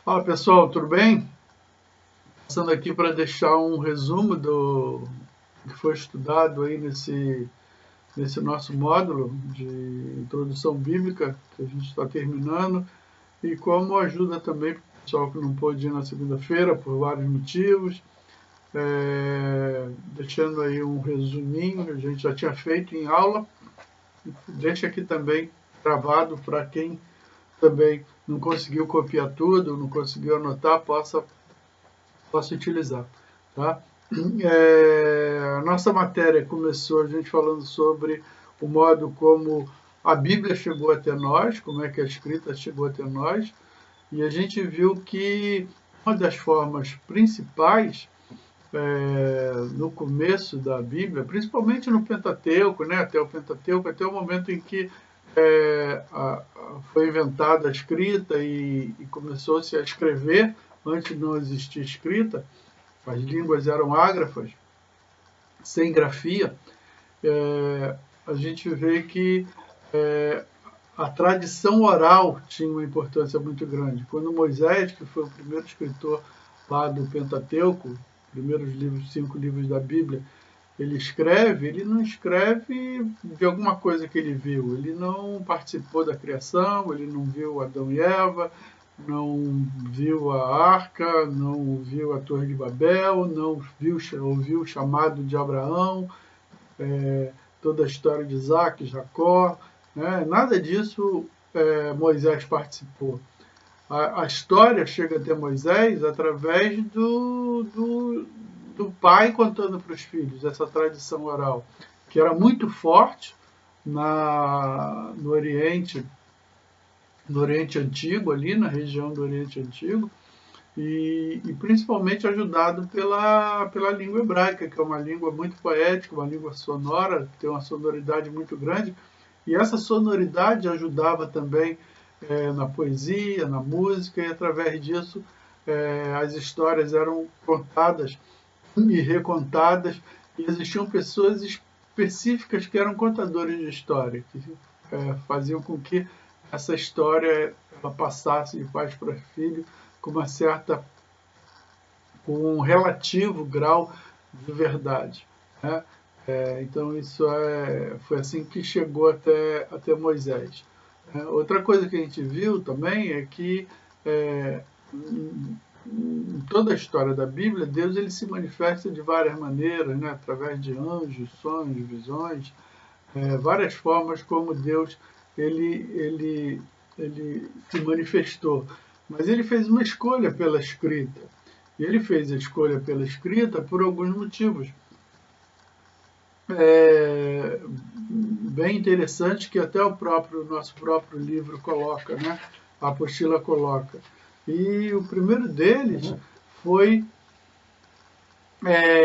Fala pessoal, tudo bem? Passando aqui para deixar um resumo do que foi estudado aí nesse nosso módulo de introdução bíblica que a gente está terminando e como ajuda também para o pessoal que não pôde ir na segunda-feira por vários motivos. Deixando aí um resuminho, a gente já tinha feito em aula, deixa aqui também gravado para quem também não conseguiu copiar tudo, não conseguiu anotar, possa utilizar. Tá? A nossa matéria começou a gente falando sobre o modo como a Bíblia chegou até nós, como é que a escrita chegou até nós, e a gente viu que uma das formas principais no começo da Bíblia, principalmente no Pentateuco, né, até o Pentateuco, até o momento em que foi inventada a escrita e começou-se a escrever, antes não existia escrita, as línguas eram ágrafas, sem grafia, a gente vê que a tradição oral tinha uma importância muito grande. Quando Moisés, que foi o primeiro escritor lá do Pentateuco, primeiros livros, 5 livros da Bíblia, ele não escreve de alguma coisa que ele viu. Ele não participou da criação, ele não viu Adão e Eva, não viu a arca, não viu a Torre de Babel, não ouviu o chamado de Abraão, toda a história de Isaac, Jacó, né? Nada disso Moisés participou. A história chega até Moisés através do pai contando para os filhos, essa tradição oral, que era muito forte no Oriente Antigo, ali na região do Oriente Antigo, e principalmente ajudado pela língua hebraica, que é uma língua muito poética, uma língua sonora, que tem uma sonoridade muito grande, e essa sonoridade ajudava também na poesia, na música, e através disso as histórias eram contadas e recontadas, e existiam pessoas específicas que eram contadores de história, que faziam com que essa história ela passasse de pai para filho com com um relativo grau de verdade, né? Então isso foi assim que chegou até Moisés. Outra coisa que a gente viu também é que em toda a história da Bíblia, Deus ele se manifesta de várias maneiras, né? Através de anjos, sonhos, visões, várias formas como Deus ele, ele se manifestou. Mas ele fez uma escolha pela escrita. E ele fez a escolha pela escrita por alguns motivos. Bem interessante que até nosso próprio livro coloca, né? A apostila coloca. E o primeiro deles foi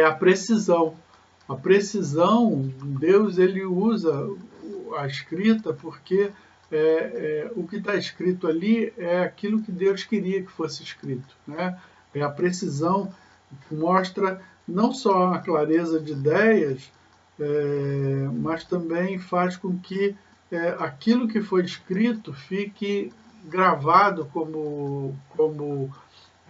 a precisão. A precisão, Deus ele usa a escrita porque o que está escrito ali é aquilo que Deus queria que fosse escrito, né? É a precisão que mostra não só a clareza de ideias, mas também faz com que aquilo que foi escrito fique gravado como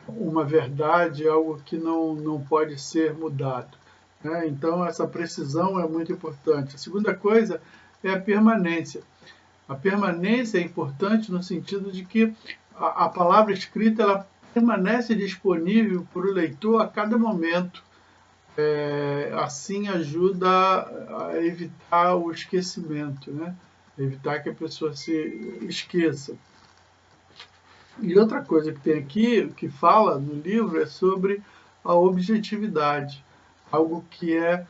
uma verdade, algo que não pode ser mudado, né? Então, essa precisão é muito importante. A segunda coisa é a permanência. A permanência é importante no sentido de que a palavra escrita ela permanece disponível para o leitor a cada momento. Assim ajuda a evitar o esquecimento, né? Evitar que a pessoa se esqueça. E outra coisa que tem aqui, que fala no livro, é sobre a objetividade, algo que é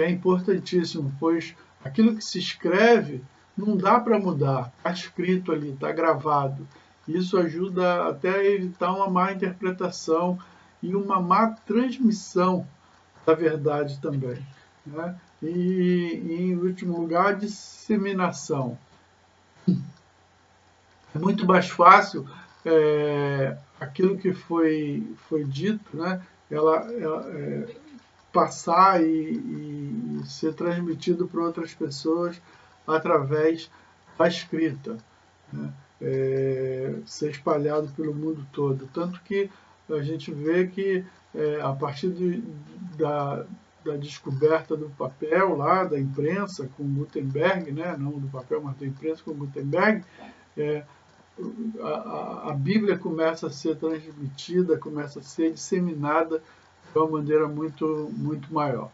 importantíssimo, pois aquilo que se escreve não dá para mudar, está escrito ali, está gravado. Isso ajuda até a evitar uma má interpretação e uma má transmissão da verdade também, né? E em último lugar, a disseminação. É muito mais fácil aquilo que foi dito, né? Ela passar e ser transmitido para outras pessoas através da escrita, né? ser espalhado pelo mundo todo. Tanto que a gente vê que a partir da descoberta do papel lá, da imprensa com Gutenberg, né, não do papel, mas da imprensa com Gutenberg, a Bíblia começa a ser transmitida, começa a ser disseminada de uma maneira muito, muito maior,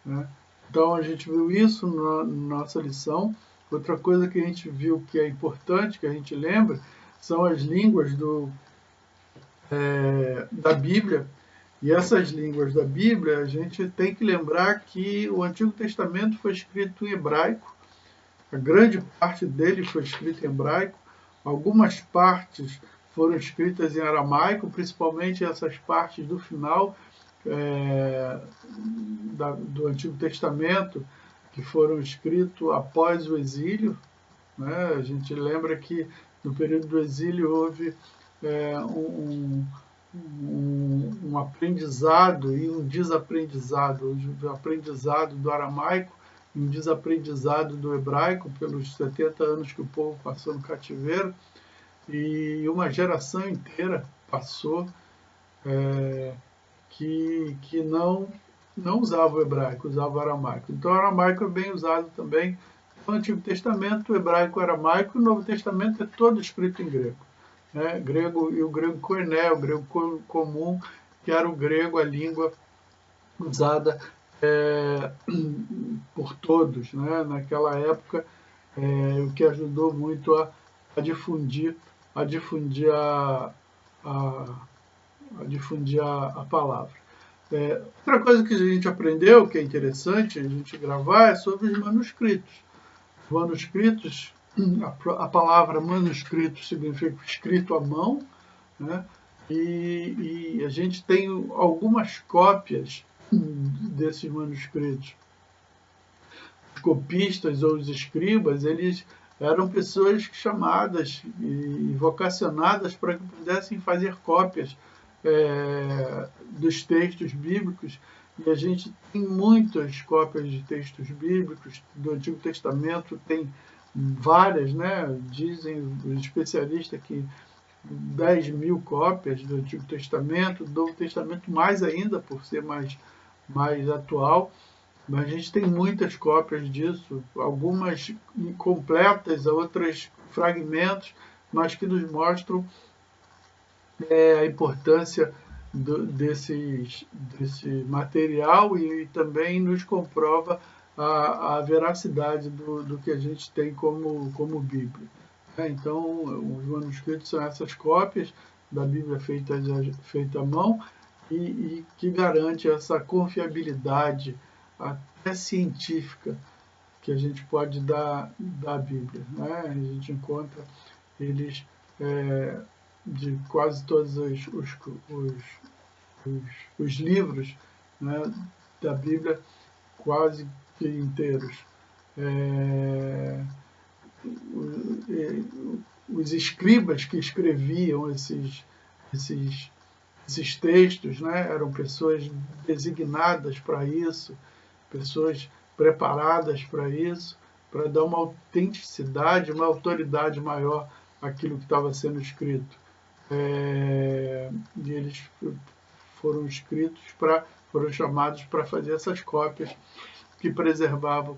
né? Então a gente viu isso na nossa lição. Outra coisa que a gente viu que é importante, que a gente lembra, são as línguas da Bíblia. E essas línguas da Bíblia, a gente tem que lembrar que o Antigo Testamento foi escrito em hebraico, a grande parte dele foi escrito em hebraico, algumas partes foram escritas em aramaico, principalmente essas partes do final do Antigo Testamento, que foram escritos após o exílio, né? A gente lembra que no período do exílio houve um aprendizado e um desaprendizado, o aprendizado do aramaico e um desaprendizado do hebraico pelos 70 anos que o povo passou no cativeiro, e uma geração inteira passou que não usava o hebraico, usava o aramaico. Então o aramaico é bem usado também no Antigo Testamento, o hebraico, o aramaico, e o Novo Testamento é todo escrito em grego, né? Grego, e o grego koiné, o grego comum, que era o grego, a língua usada por todos, né? Naquela época, o que ajudou muito a difundir a difundir a palavra. Outra coisa que a gente aprendeu, que é interessante a gente gravar, é sobre os manuscritos. Manuscritos, a palavra manuscrito significa escrito à mão, né? E a gente tem algumas cópias desses manuscritos. Os copistas ou os escribas, eles eram pessoas chamadas e vocacionadas para que pudessem fazer cópias dos textos bíblicos, e a gente tem muitas cópias de textos bíblicos do Antigo Testamento, tem várias, né? Dizem os especialistas que 10.000 cópias do Antigo Testamento, do Novo Testamento mais ainda, por ser mais atual, mas a gente tem muitas cópias disso, algumas incompletas, outras fragmentos, mas que nos mostram a importância desse material, e também nos comprova a veracidade do que a gente tem como Bíblia. Então, os manuscritos são essas cópias da Bíblia feita à mão, e que garante essa confiabilidade até científica que a gente pode dar da Bíblia, né? A gente encontra eles de quase todos os livros, né, da Bíblia, quase que inteiros. Os escribas que escreviam esses textos, né, eram pessoas designadas para isso, pessoas preparadas para isso, para dar uma autenticidade, uma autoridade maior àquilo que estava sendo escrito. E eles foram foram chamados para fazer essas cópias que preservavam,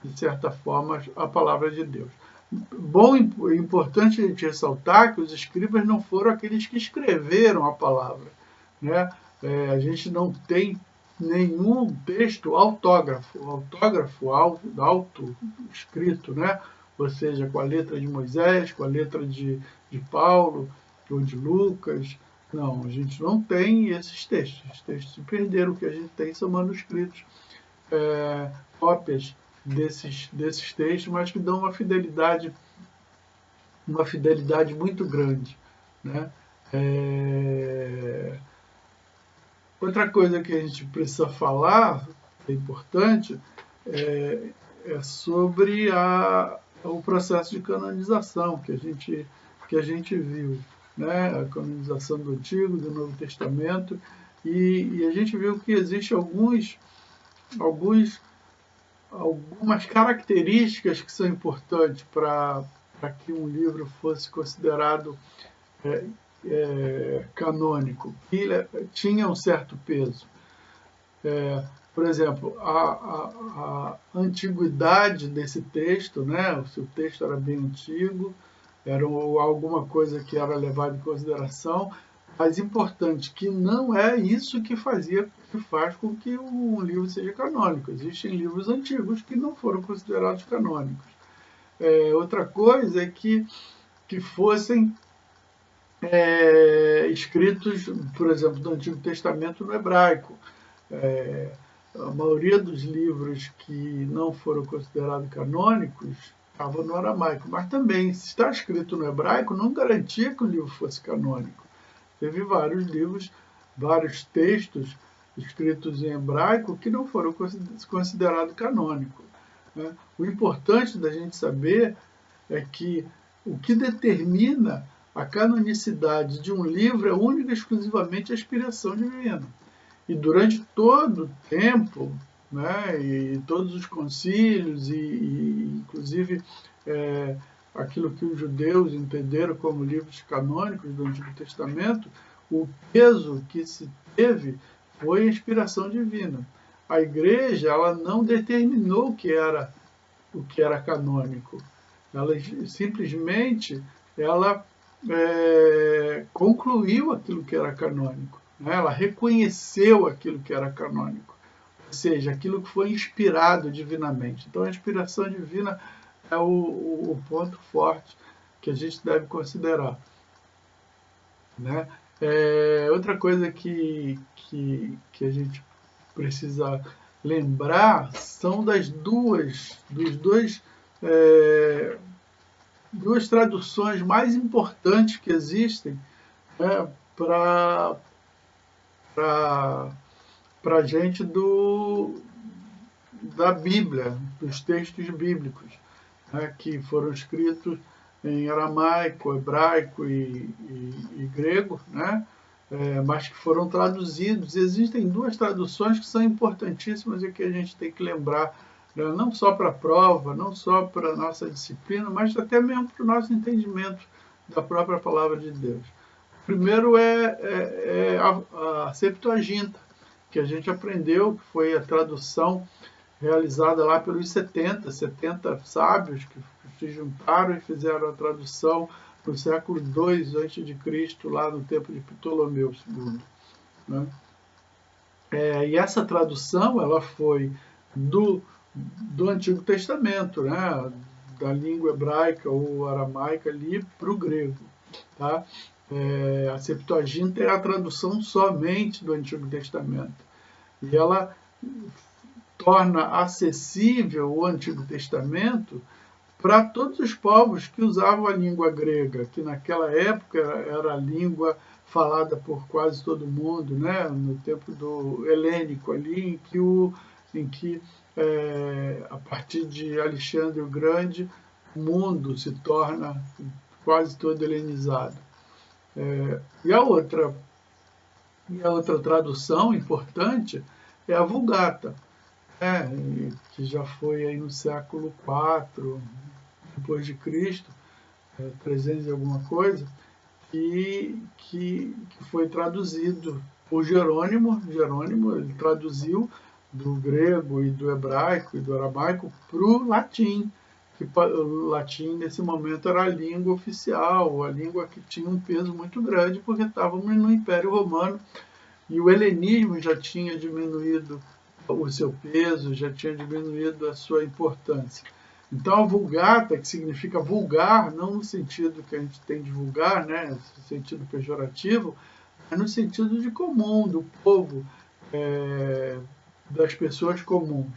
de certa forma, a palavra de Deus. Bom e importante a gente ressaltar que os escribas não foram aqueles que escreveram a palavra, né? A gente não tem nenhum texto autógrafo auto escrito, né? Ou seja, com a letra de Moisés, com a letra de Paulo ou de Lucas. Não, a gente não tem esses textos. Os textos se perderam. O que a gente tem são manuscritos, cópias desses textos, mas que dão uma fidelidade muito grande, né? Outra coisa que a gente precisa falar, que é importante, é sobre o processo de canonização que a gente viu, né? A canonização do Antigo, do Novo Testamento, e a gente viu que existem algumas características que são importantes para que um livro fosse considerado canônico, que tinha um certo peso. Por exemplo, a antiguidade desse texto, né? Se o texto era bem antigo, era alguma coisa que era levada em consideração, mas importante, que não é isso que faz com que um livro seja canônico. Existem livros antigos que não foram considerados canônicos. Outra coisa é que fossem escritos, por exemplo, do Antigo Testamento no hebraico. A maioria dos livros que não foram considerados canônicos estava no aramaico, mas também, se está escrito no hebraico, não garantia que o livro fosse canônico. Teve vários livros, vários textos escritos em hebraico que não foram considerados canônicos. Né? O importante da gente saber é que o que determina a canonicidade de um livro é única e exclusivamente a inspiração divina. E durante todo o tempo, né, e todos os concílios, e inclusive aquilo que os judeus entenderam como livros canônicos do Antigo Testamento, o peso que se teve foi a inspiração divina. A igreja, ela não determinou o que era canônico. Ela simplesmente concluiu aquilo que era canônico. Né? Ela reconheceu aquilo que era canônico. Ou seja, aquilo que foi inspirado divinamente. Então, a inspiração divina é o ponto forte que a gente deve considerar. Né? Outra coisa que a gente precisa lembrar são duas traduções mais importantes que existem, né, para a gente da Bíblia, dos textos bíblicos, né, que foram escritos em aramaico, hebraico e grego, né, mas que foram traduzidos. Existem duas traduções que são importantíssimas e que a gente tem que lembrar, né, não só para a prova, não só para a nossa disciplina, mas até mesmo para o nosso entendimento da própria palavra de Deus. Primeiro é a Septuaginta, que a gente aprendeu, que foi a tradução realizada lá pelos 70 sábios que se juntaram e fizeram a tradução no século II a.C., lá no tempo de Ptolomeu II. Né? E essa tradução ela foi do Antigo Testamento, né? Da língua hebraica ou aramaica ali para o grego. Tá? A Septuaginta é a tradução somente do Antigo Testamento. E ela torna acessível o Antigo Testamento para todos os povos que usavam a língua grega, que naquela época era a língua falada por quase todo mundo, né? No tempo do helênico ali, em que a partir de Alexandre o Grande, o mundo se torna quase todo helenizado. E a outra tradução importante é a Vulgata, que já foi aí no século IV depois de Cristo, 300 e alguma coisa, e que foi traduzido por Jerônimo. Jerônimo ele traduziu do grego e do hebraico e do aramaico para o latim, que o latim nesse momento era a língua oficial, a língua que tinha um peso muito grande, porque estávamos no Império Romano e o helenismo já tinha diminuído o seu peso, já tinha diminuído a sua importância. Então a Vulgata, que significa vulgar, não no sentido que a gente tem de vulgar, né, no sentido pejorativo, mas no sentido de comum, do povo, das pessoas comuns.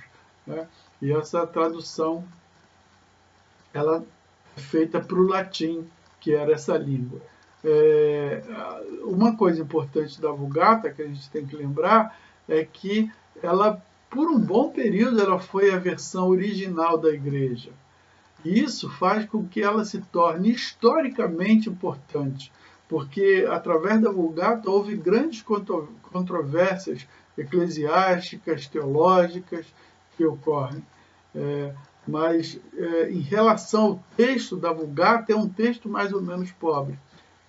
Né? E essa tradução ela é feita para o latim, que era essa língua. Uma coisa importante da Vulgata que a gente tem que lembrar é que ela, por um bom período, ela foi a versão original da igreja. E isso faz com que ela se torne historicamente importante, porque através da Vulgata houve grandes controvérsias eclesiásticas, teológicas que ocorrem. Mas em relação ao texto da Vulgata, é um texto mais ou menos pobre.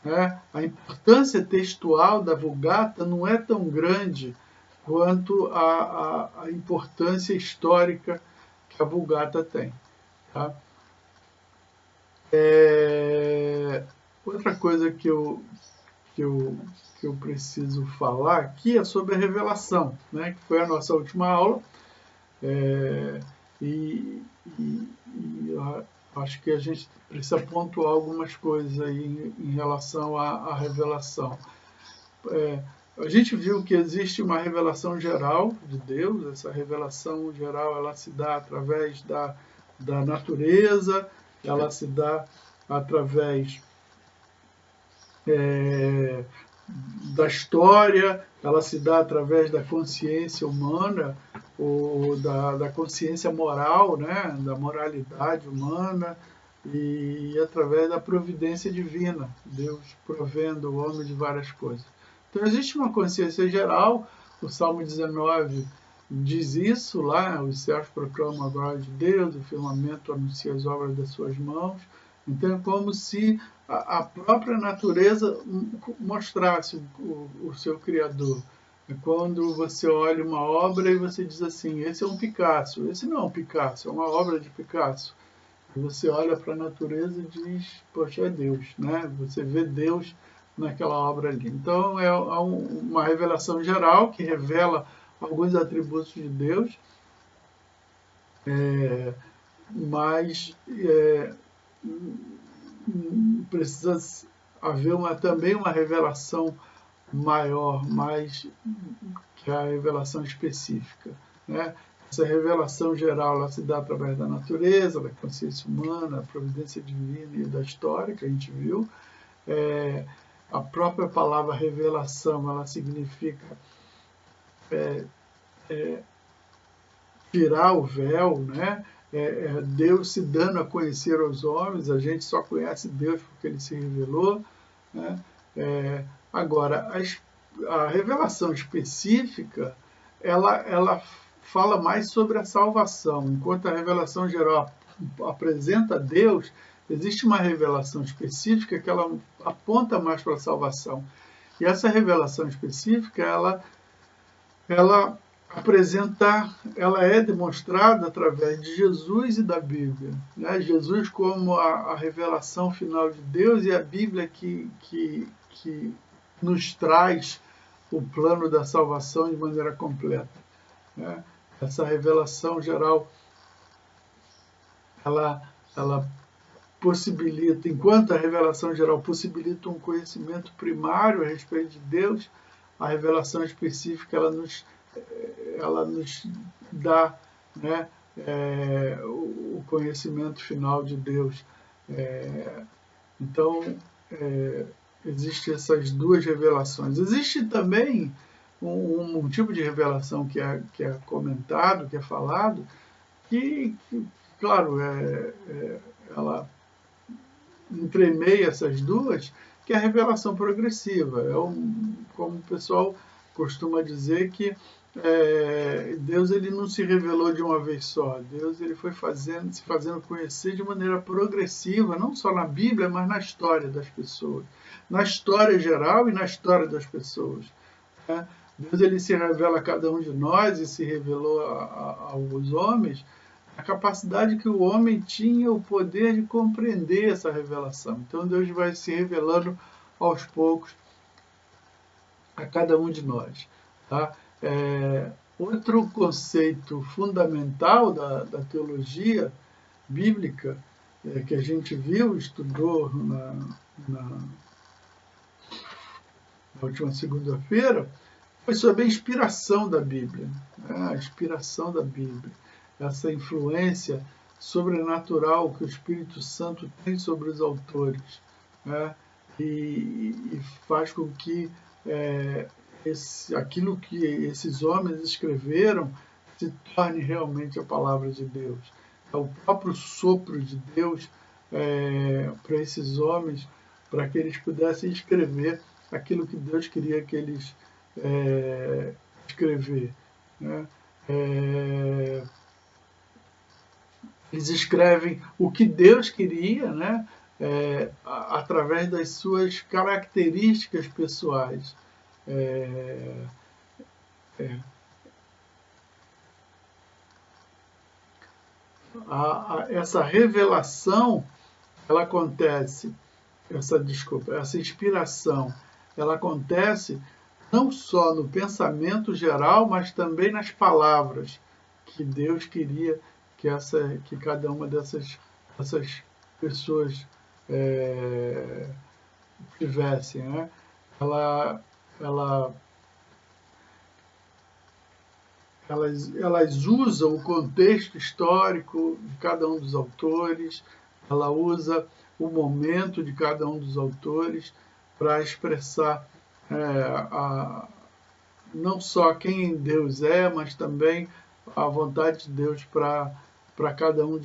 né? A importância textual da Vulgata não é tão grande quanto a importância histórica que a Vulgata tem. Tá? Outra coisa que eu preciso falar aqui é sobre a revelação, né? Que foi a nossa última aula. E acho que a gente precisa pontuar algumas coisas aí em relação à revelação. A gente viu que existe uma revelação geral de Deus. Essa revelação geral ela se dá através da natureza, ela se dá através da história, ela se dá através da consciência humana, ou da consciência moral, né, da moralidade humana, e através da providência divina, Deus provendo o homem de várias coisas. Então existe uma consciência geral, o Salmo 19 diz isso lá, os céus proclamam a glória de Deus, o firmamento anuncia as obras das suas mãos. Então é como se a própria natureza mostrasse o seu Criador. É quando você olha uma obra e você diz assim, esse é um Picasso. Esse não é um Picasso, é uma obra de Picasso. E você olha para a natureza e diz, poxa, é Deus, né? Você vê Deus naquela obra ali. Então é uma revelação geral que revela alguns atributos de Deus, mas precisa haver também uma revelação maior, mais que a revelação específica, né? Essa revelação geral ela se dá através da natureza, da consciência humana, da providência divina e da história, que a gente viu. A própria palavra revelação ela significa tirar o véu, né? Deus se dando a conhecer aos homens, a gente só conhece Deus porque ele se revelou, né? Agora, a revelação específica, ela fala mais sobre a salvação, enquanto a revelação geral apresenta Deus, existe uma revelação específica que ela aponta mais para a salvação. E essa revelação específica, ela é demonstrada através de Jesus e da Bíblia, né? Jesus como a revelação final de Deus e a Bíblia que nos traz o plano da salvação de maneira completa, né? Essa revelação geral, ela possibilita, enquanto a revelação geral possibilita um conhecimento primário a respeito de Deus, a revelação específica ela nos dá, né, o conhecimento final de Deus. Então, existem essas duas revelações. Existe também um tipo de revelação que é comentado, que é falado, que claro, ela entremeia essas duas, que é a revelação progressiva. Como o pessoal costuma dizer que Deus ele não se revelou de uma vez só. Deus ele foi se fazendo conhecer de maneira progressiva, não só na Bíblia, mas na história das pessoas. Na história geral e na história das pessoas, né? Deus ele se revela a cada um de nós e se revelou aos homens a capacidade que o homem tinha o poder de compreender essa revelação. Então Deus vai se revelando aos poucos a cada um de nós, tá? Outro conceito fundamental da teologia bíblica que a gente viu, estudou na última segunda-feira, foi sobre a inspiração da Bíblia, né? A inspiração da Bíblia, essa influência sobrenatural que o Espírito Santo tem sobre os autores, né? E faz com que aquilo que esses homens escreveram se torne realmente a palavra de Deus. É o próprio sopro de Deus para esses homens, para que eles pudessem escrever aquilo que Deus queria que eles escrever, né? Eles escrevem o que Deus queria, né? através das suas características pessoais. É, é, essa revelação, ela acontece, essa inspiração, ela acontece não só no pensamento geral, mas também nas palavras que Deus queria que cada uma dessas pessoas tivessem, né? Ela, ela, elas usam o contexto histórico de cada um dos autores, ela usa o momento de cada um dos autores para expressar não só quem Deus é, mas também a vontade de Deus para cada um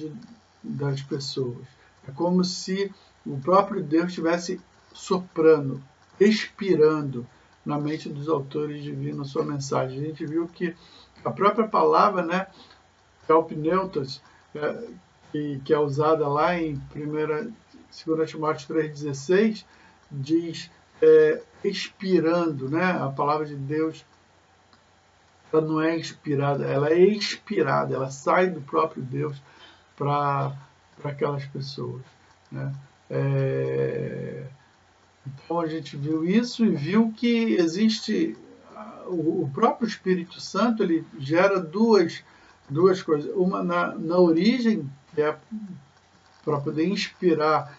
das pessoas. É como se o próprio Deus estivesse soprando, expirando na mente dos autores divinos a sua mensagem. A gente viu que a própria palavra, né, Helpneutos, que é usada lá em 2 Timóteo 3,16, diz expirando, né? A palavra de Deus, ela não é inspirada, ela é expirada, ela sai do próprio Deus para aquelas pessoas, né? Então a gente viu isso e viu que existe o próprio Espírito Santo, ele gera duas coisas. Uma na origem, que é para poder inspirar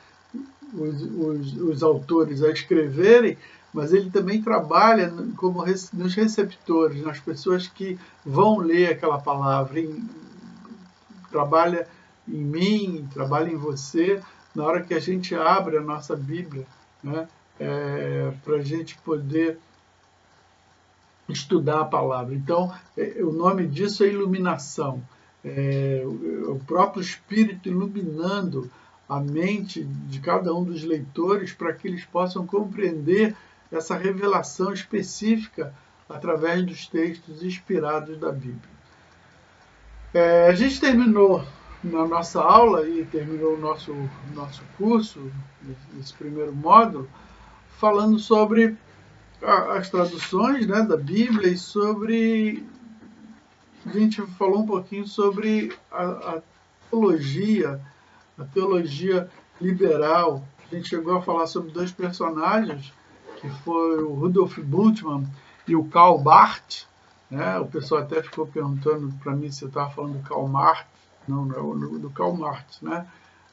os autores a escreverem, mas ele também trabalha como nos receptores, nas pessoas que vão ler aquela palavra, trabalha em mim, trabalha em você, na hora que a gente abre a nossa Bíblia, né, para a gente poder estudar a palavra. Então, o nome disso é iluminação. O próprio Espírito iluminando a mente de cada um dos leitores para que eles possam compreender essa revelação específica através dos textos inspirados da Bíblia. A gente terminou na nossa aula e terminou o nosso curso, esse primeiro módulo, falando sobre as traduções, né, da Bíblia e sobre... A gente falou um pouquinho sobre a teologia liberal. A gente chegou a falar sobre dois personagens, que foi o Rudolf Bultmann e o Karl Barth, né? O pessoal até ficou perguntando para mim se eu estava falando do Karl Marx. Não, não é do Karl Marx, né?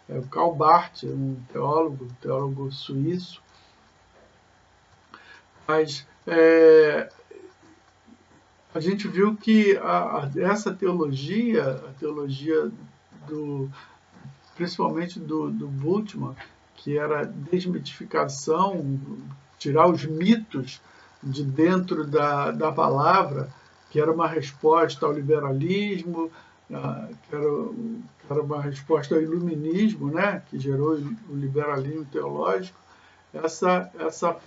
O Karl Barth, um teólogo suíço. Mas a gente viu que essa teologia, a teologia principalmente do Bultmann, que era desmitificação, tirar os mitos de dentro da palavra, que era uma resposta ao liberalismo, que era uma resposta ao iluminismo, né, que gerou o liberalismo teológico. Essa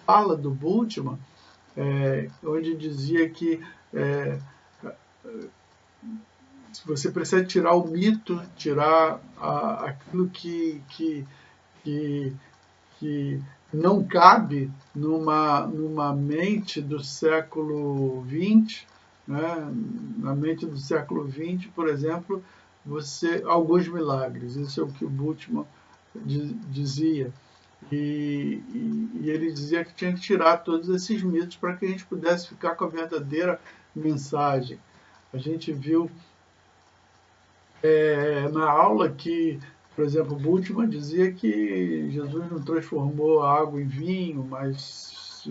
fala do Bultmann, onde dizia que você precisa tirar o mito, tirar aquilo que não cabe numa mente do século XX, né? Na mente do século XX, por exemplo, alguns milagres, isso é o que o Bultmann dizia. E ele dizia que tinha que tirar todos esses mitos para que a gente pudesse ficar com a verdadeira mensagem. A gente viu na aula que, por exemplo, Bultmann dizia que Jesus não transformou a água em vinho, mas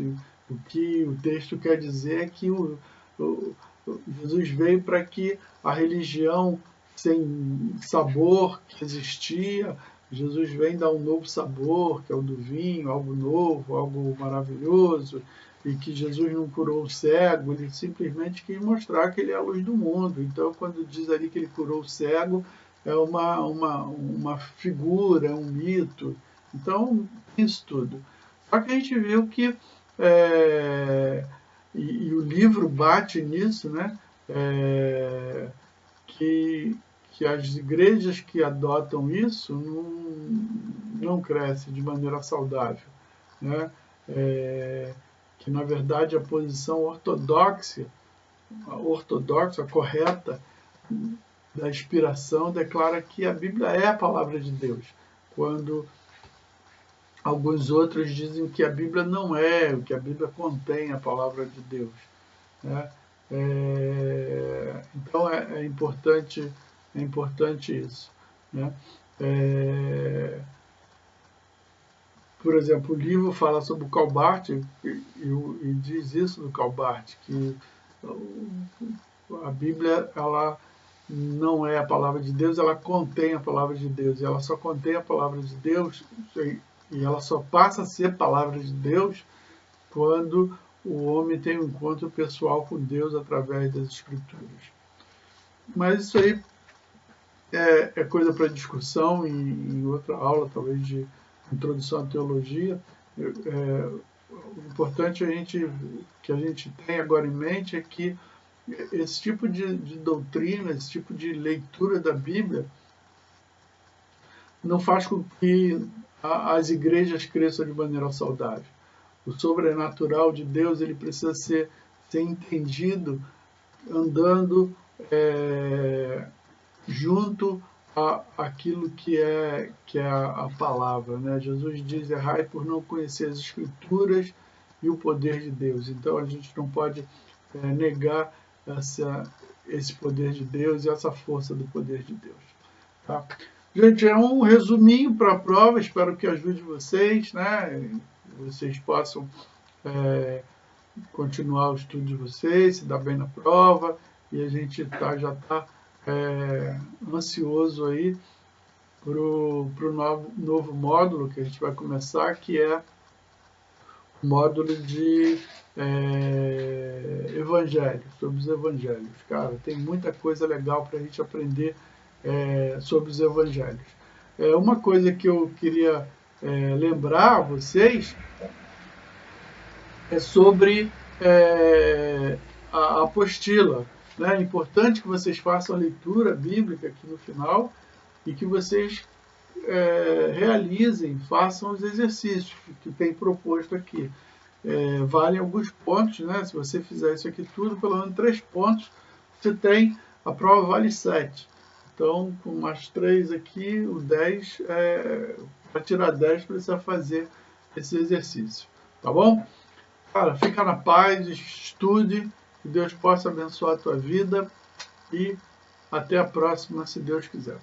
o que o texto quer dizer é que Jesus veio para que a religião sem sabor que existia, Jesus vem dar um novo sabor, que é o do vinho, algo novo, algo maravilhoso, e que Jesus não curou o cego, ele simplesmente quis mostrar que ele é a luz do mundo. Então, quando diz ali que ele curou o cego, é uma figura, é um mito. Então, isso tudo. Só que a gente viu que, e o livro bate nisso, né, que que as igrejas que adotam isso não crescem de maneira saudável, né? Que na verdade a posição ortodoxa, correta da inspiração, declara que a Bíblia é a palavra de Deus, quando alguns outros dizem que a Bíblia não é, que a Bíblia contém a palavra de Deus, né? Então é importante isso, né? Por exemplo, o livro fala sobre o Calbart e diz isso do Calbart, que a Bíblia ela não é a palavra de Deus, ela contém a palavra de Deus, e ela só contém a palavra de Deus e ela só passa a ser palavra de Deus quando o homem tem um encontro pessoal com Deus através das Escrituras. Mas isso aí é coisa para discussão em outra aula, talvez de introdução à teologia. O importante que a gente tem agora em mente é que esse tipo de doutrina, esse tipo de leitura da Bíblia não faz com que as igrejas cresçam de maneira saudável. O sobrenatural de Deus ele precisa ser entendido andando junto àquilo que é a palavra, né? Jesus diz: errai por não conhecer as Escrituras e o poder de Deus. Então a gente não pode negar esse poder de Deus e essa força do poder de Deus. Tá? Gente, é um resuminho para a prova, espero que ajude vocês, né? Vocês possam continuar o estudo de vocês, se dar bem na prova, e a gente já está ansioso aí para o novo módulo que a gente vai começar, que é o módulo de evangelho, sobre os evangelhos. Cara, tem muita coisa legal para a gente aprender sobre os evangelhos. Uma coisa que eu queria lembrar a vocês é sobre a apostila. Né? É importante que vocês façam a leitura bíblica aqui no final e que vocês realizem, façam os exercícios que tem proposto aqui. Valem alguns pontos, né? Se você fizer isso aqui tudo, pelo menos 3 pontos, você tem, a prova vale 7. Então, com mais 3 aqui, o 10, para tirar 10, precisa fazer esse exercício. Tá bom? Cara, fica na paz, estude, que Deus possa abençoar a tua vida e até a próxima, se Deus quiser.